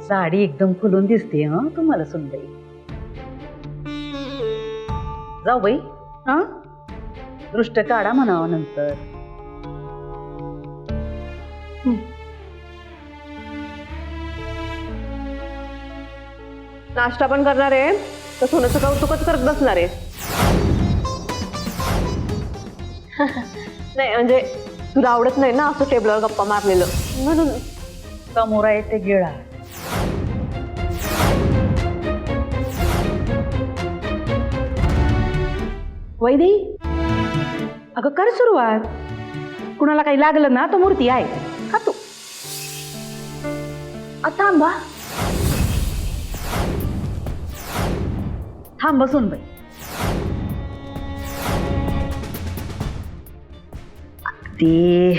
साडी एकदम खुलून दिसते हं तुम्हाला सुनबाई. जाऊ बाई हा दृष्ट काढा म्हणावं नंतर. नाश्ता पण करणार आहे तर सोन्याचं कौतुकच करत बसणार आहे. नाही म्हणजे तुला आवडत नाही ना असं टेबलवर गप्पा मारलेलं म्हणून. समोर आहे ते गिळा. वैदी अगं कर सुरुवात. कुणाला काही लागलं ना तो मूर्ती आहे का तू. थांबा थांब बसून बाई. ते